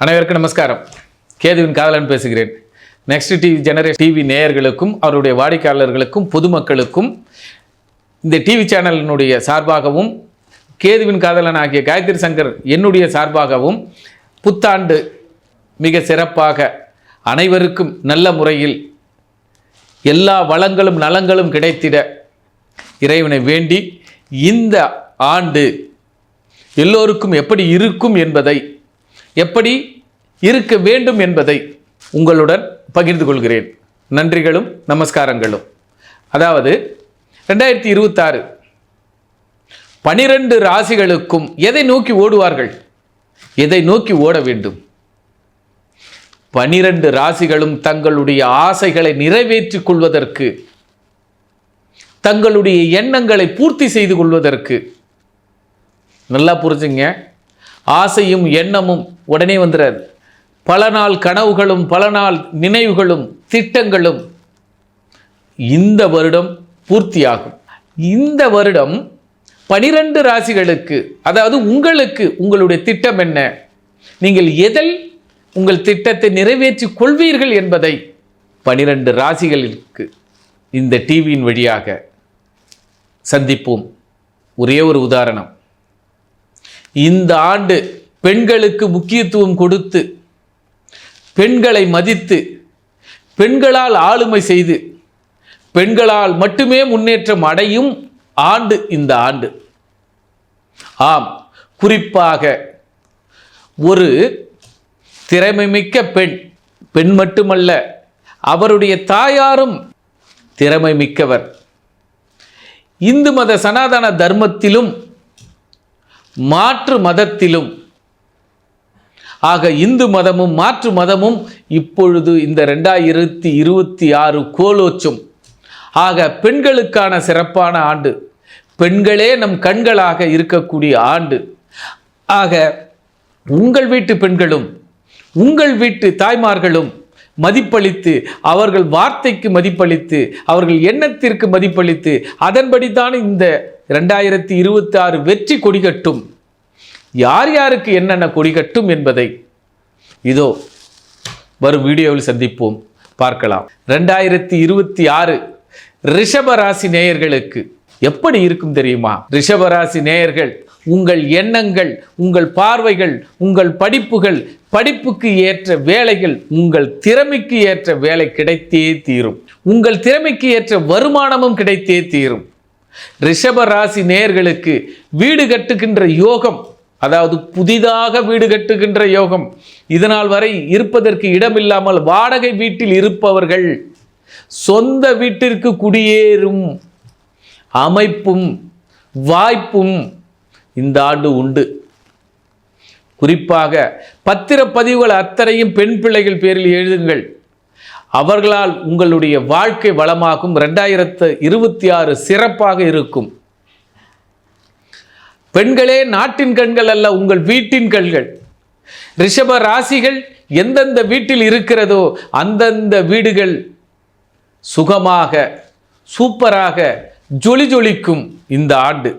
அனைவருக்கும் நமஸ்காரம். கேதுவின் காதலன் பேசுகிறேன். நெக்ஸ்ட் டிவி நேயர்களுக்கும் அவருடைய வாடிக்கையாளர்களுக்கும் பொதுமக்களுக்கும் இந்த டிவி சேனலினுடைய சார்பாகவும் கேதுவின் காதலன் ஆகிய காயத்ரி சங்கர் என்னுடைய சார்பாகவும் புத்தாண்டு மிக சிறப்பாக அனைவருக்கும் நல்ல முறையில் எல்லா வளங்களும் நலங்களும் கிடைத்திட இறைவனை வேண்டி இந்த ஆண்டு எல்லோருக்கும் எப்படி இருக்கும் என்பதை, எப்படி இருக்க வேண்டும் என்பதை உங்களுடன் பகிர்ந்து கொள்கிறேன். நன்றிகளும் நமஸ்காரங்களும். அதாவது 2026 12 ராசிகளுக்கும் எதை நோக்கி ஓடுவார்கள், எதை நோக்கி ஓட வேண்டும்? 12 ராசிகளும் தங்களுடைய ஆசைகளை நிறைவேற்றிக் கொள்வதற்கு, தங்களுடைய எண்ணங்களை பூர்த்தி செய்து கொள்வதற்கு. நல்லா புரிஞ்சுங்க, ஆசையும் எண்ணமும் உடனே வந்துடாது. பல நாள் கனவுகளும் பல நாள் நினைவுகளும் திட்டங்களும் இந்த வருடம் பூர்த்தியாகும். இந்த வருடம் 12 ராசிகளுக்கு, அதாவது உங்களுக்கு உங்களுடைய திட்டம் என்ன, நீங்கள் எதில் உங்கள் திட்டத்தை நிறைவேற்றி கொள்வீர்கள் என்பதை 12 ராசிகளுக்கு இந்த டிவியின் வழியாக சந்திப்போம். ஒரே ஒரு உதாரணம். இந்த ஆண்டு பெண்களுக்கு முக்கியத்துவம் கொடுத்து, பெண்களை மதித்து, பெண்களால் ஆளுமை செய்து, பெண்களால் மட்டுமே முன்னேற்றம் அடையும் ஆண்டு இந்த ஆண்டு. ஆம், குறிப்பாக ஒரு திறமைமிக்க பெண் மட்டுமல்ல, அவருடைய தாயாரும் திறமை மிக்கவர். இந்து மத சனாதன தர்மத்திலும் மாற்று மதத்திலும், ஆக இந்து மதமும் மாற்று மதமும் இப்பொழுது இந்த 2026 கோலோச்சும். ஆக பெண்களுக்கான சிறப்பான ஆண்டு, பெண்களே நம் கண்களாக இருக்கக்கூடிய ஆண்டு. ஆக உங்கள் வீட்டு பெண்களும் உங்கள் வீட்டு தாய்மார்களும் மதிப்பளித்து, அவர்கள் வார்த்தைக்கு மதிப்பளித்து, அவர்கள் எண்ணத்திற்கு மதிப்பளித்து, அதன்படிதான் இந்த 2026 வெற்றி கொடிகட்டும். யார் யாருக்கு என்னென்ன கொடிகட்டும் என்பதை இதோ வரும் வீடியோவில் சந்திப்போம், பார்க்கலாம். 2026 ரிஷபராசி நேயர்களுக்கு எப்படி இருக்கும் தெரியுமா? ரிஷபராசி நேயர்கள், உங்கள் எண்ணங்கள், உங்கள் பார்வைகள், உங்கள் படிப்புகள், படிப்புக்கு ஏற்ற வேலைகள், உங்கள் திறமைக்கு ஏற்ற வேலை கிடைத்தே தீரும். உங்கள் திறமைக்கு ஏற்ற வருமானமும் கிடைத்தே தீரும். ரிஷபராசி நேயர்களுக்கு வீடு கட்டுகின்ற யோகம், அதாவது புதிதாக வீடு கட்டுகின்ற யோகம். இதனால் வரை இருப்பதற்கு இடமில்லாமல் வாடகை வீட்டில் இருப்பவர்கள் சொந்த வீட்டிற்கு குடியேறும் அமைப்பும் வாய்ப்பும் இந்த ஆண்டு உண்டு. குறிப்பாக பத்திரப்பதிவுகள் அத்தனையும் பெண் பிள்ளைகள் பேரில் எழுதுங்கள். அவர்களால் உங்களுடைய வாழ்க்கை வளமாகும். 2026 சிறப்பாக இருக்கும். பெண்களே நாட்டின் கண்கள் அல்ல, உங்கள் வீட்டின் கண்கள். ரிஷப ராசிகள் எந்தெந்த வீட்டில் இருக்கிறதோ அந்தந்த வீடுகள் சுகமாக சூப்பராக ஜொலி ஜொலிக்கும் இந்த ஆண்டு.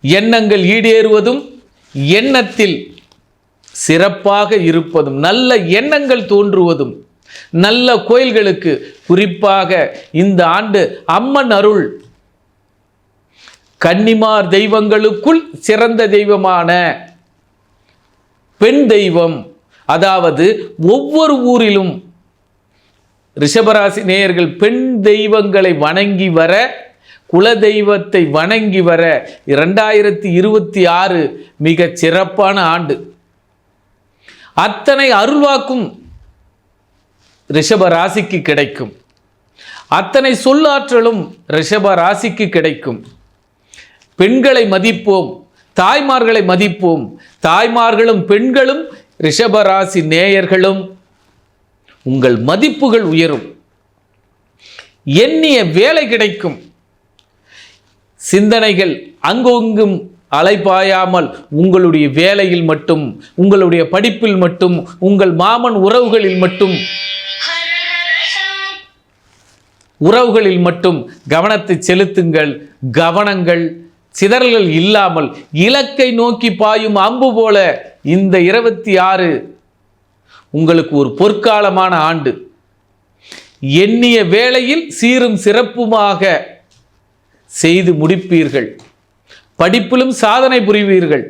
எண்ணங்கள் ஈடேறுவதும், எண்ணத்தில் சிறப்பாக இருப்பதும், நல்ல எண்ணங்கள் தோன்றுவதும், நல்ல கோயில்களுக்கு, குறிப்பாக இந்த ஆண்டு அம்மன் அருள், கன்னிமார் தெய்வங்களுக்குள் சிறந்த தெய்வமான பெண் தெய்வம், அதாவது ஒவ்வொரு ஊரிலும் ரிஷபராசி நேயர்கள் பெண் தெய்வங்களை வணங்கி வர, குல தெய்வத்தை வணங்கி வர 2026 மிக சிறப்பான ஆண்டு. அத்தனை அருள்வாக்கும் ரிஷப ராசிக்கு கிடைக்கும். அத்தனை சொல்லாற்றலும் ரிஷப ராசிக்கு கிடைக்கும். பெண்களை மதிப்போம், தாய்மார்களை மதிப்போம். தாய்மார்களும் பெண்களும் ரிஷபராசி நேயர்களும் உங்கள் மதிப்புகள் உயரும். எண்ணிய வேலை கிடைக்கும். சிந்தனைகள் அங்கொங்கும் அலைபாயாமல் உங்களுடைய வேலையில் மட்டும், உங்களுடைய படிப்பில் மட்டும், உங்கள் மாமன் உறவுகளில் மட்டும் கவனத்தை செலுத்துங்கள். கவனங்கள் சிதறல்கள் இல்லாமல் இலக்கை நோக்கி பாயும் அம்பு போல இந்த 26 உங்களுக்கு ஒரு பொற்காலமான ஆண்டு. எண்ணிய வேளையில் சீரும் சிறப்புமாக செய்து முடிப்பீர்கள். படிப்பிலும் சாதனை புரிவீர்கள்.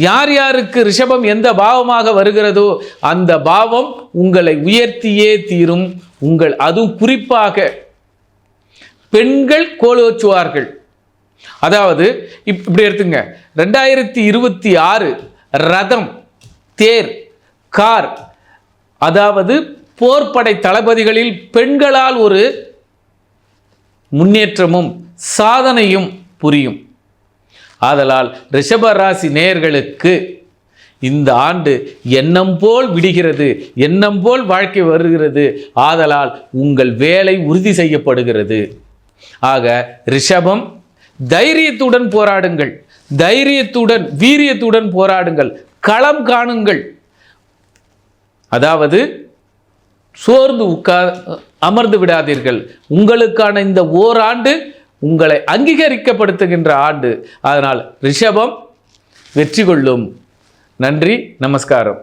யார் யாருக்கு ரிஷபம் எந்த பாவமாக வருகிறதோ அந்த பாவம் உங்களை உயர்த்தியே தீரும். அதுவும் குறிப்பாக பெண்கள் கோலோச்சுவார்கள். அதாவது இப்படி எடுத்துங்க, 2026 ரதம், தேர், கார், அதாவது போர்ப்படை தளபதிகளில் பெண்களால் ஒரு முன்னேற்றமும் சாதனையும் புரியும். ஆதலால் ரிஷப ராசி நேயர்களுக்கு இந்த ஆண்டு எண்ணம் போல் விடுகிறது, எண்ணம் போல் வாழ்க்கை வருகிறது. ஆதலால் உங்கள் வேலை உறுதி செய்யப்படுகிறது. ஆக ரிஷபம், தைரியத்துடன் போராடுங்கள், தைரியத்துடன் வீரியத்துடன் போராடுங்கள், களம் காணுங்கள். அதாவது சோர்ந்து அமர்ந்து விடாதீர்கள். உங்களுக்கான இந்த ஓராண்டு உங்களை அங்கீகரிக்கப்படுத்துகின்ற ஆண்டு. அதனால் ரிஷபம் வெற்றி கொள்ளும். நன்றி, நமஸ்காரம்.